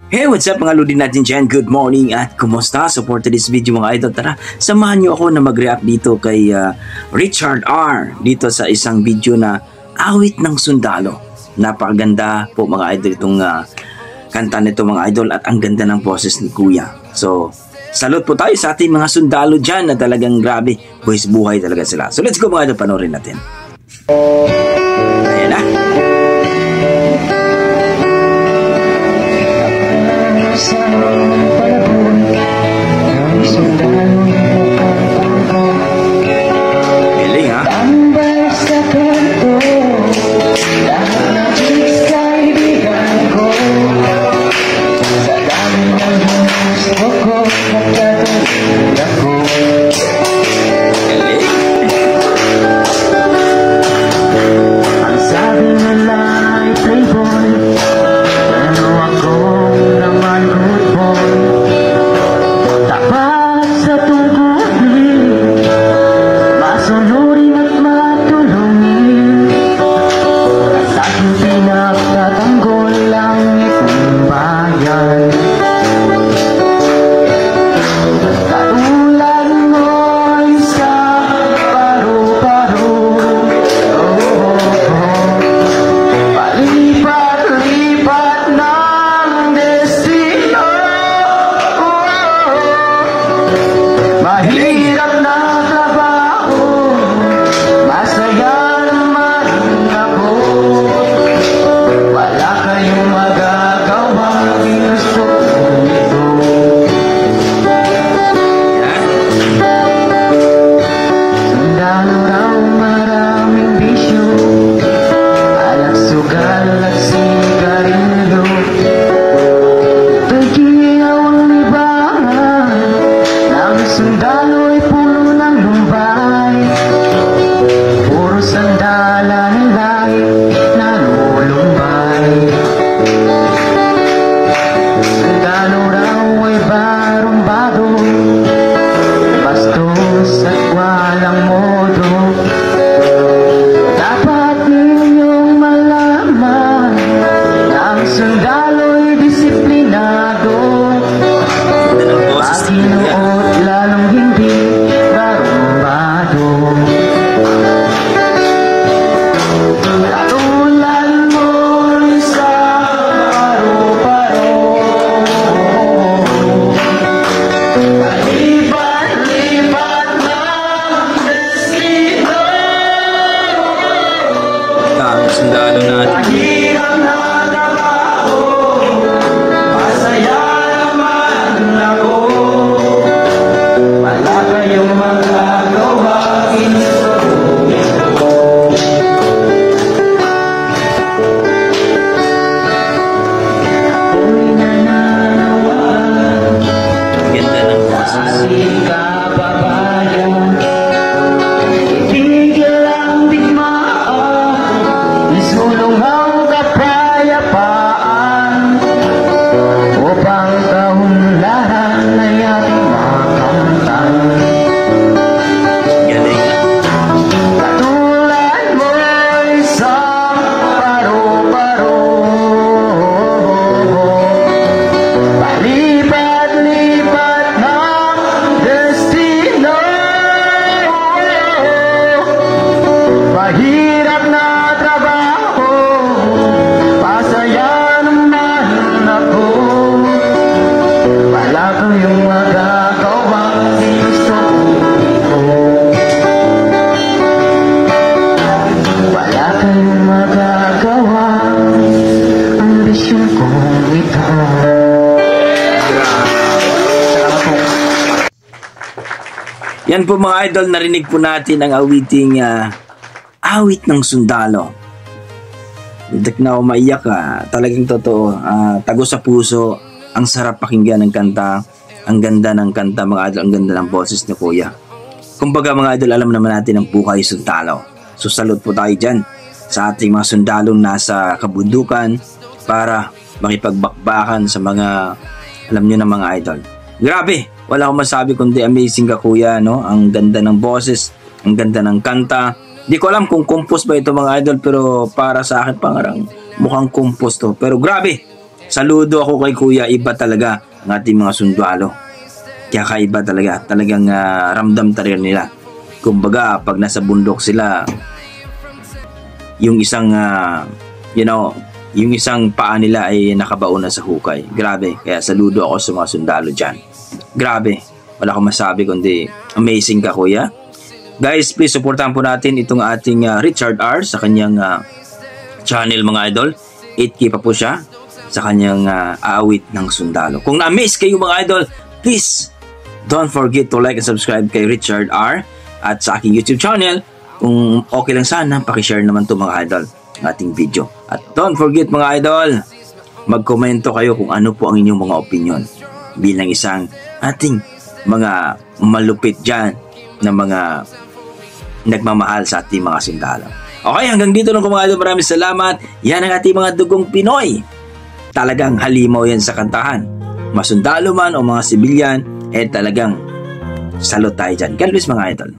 Hey, what's up mga lodi natin dyan? Good morning at kumusta? So for today's video mga idol, tara, samahan nyo ako na mag-react dito kay Richard R. Dito sa isang video na Awit ng Sundalo. Napakaganda po mga idol itong kanta nito mga idol at ang ganda ng boses ni Kuya. So, salute po tayo sa ating mga sundalo dyan na talagang grabe, buwis buhay talaga sila. So let's go mga idol, panoorin natin. Ayan na. Galing ha? Mahirap na trabaho, masaya naman ako. Wala kayong magagawa, ginusto ko ito. Sundalo raw maraming bisyo, alak, sugal at sigarilyo. Tagiliyaw ang libangan, sundalo'y puno ng lumbay, puro sandalan nila'y nalulumbay. Sundalo raw ay barumbado, bastos at walang modo. Dapat ninyong malaman na ang sundalo'y disiplinado. Pasinuot lalong hindi barumbado. Katulad mo'y sa paro-paro, palipat-lipat ng destino. Sundalo natin. Mahirap na trabaho, masaya naman ako. Wala kayong magagawa, ginusto ko. Ako'y nananawagan, Ganda ng boses. ating kababayan. Itigil ang digmaan, isulong ang kapayapaan, upang kaunlaran ay ating makamtan. Galing. Katulad mo'y isang paro-paro, palipat-lipat ng destino. Mahirap na trabaho, pasaya naman ako. Wala kayong magagawa, ginusto ko. Wala kayong magagawa, ambisyon kong ito. Salamat po. Yan po mga idol, narinig po natin ang awiting Awit ng Sundalo. Hindi na ako maiyak talagang totoo. Tago sa puso, ang sarap pakinggan ng kanta, ang ganda ng kanta mga idol, ang ganda ng boses ni Kuya. Kumbaga mga idol, alam naman natin ang buhay sundalo. So salute po tayo dyan sa ating mga sundalong nasa kabundukan para makipagbakbakan sa mga, alam nyo na mga idol. Grabe, wala akong masabi kundi amazing ka Kuya, no? Ang ganda ng boses, ang ganda ng kanta. Di ko alam kung compose ba ito mga idol, pero para sa akin pangarang mukhang compose to. Pero grabe, Saludo ako kay Kuya, iba talaga ang ating mga sundalo. Kaya kaiba talaga, talagang ramdam talaga nila. Kumbaga, pag nasa bundok sila, yung isang, yung isang paa nila ay nakabaon na sa hukay. Grabe, kaya saludo ako sa mga sundalo dyan. Grabe, wala akong masabi kundi amazing ka, Kuya. Guys, please supportahan po natin itong ating Richard R. sa kanyang channel, mga idol. 8K pa po siya sa kanyang aawit ng sundalo. Kung na-amaze kayo, mga idol, please don't forget to like and subscribe kay Richard R. at sa aking YouTube channel. Kung okay lang sana, pakishare naman to, mga idol, ang ating video. At don't forget, mga idol, magkomento kayo kung ano po ang inyong mga opinion bilang isang ating mga malupit dyan na mga nagmamahal sa ating mga sundalo. Okay, hanggang dito lang, mga idol. Maraming salamat. Yan ang ating mga dugong Pinoy. Talagang halimaw yan sa kantahan. Masundalo man o mga sibilyan, talagang salute tayo dyan. God bless, mga idol.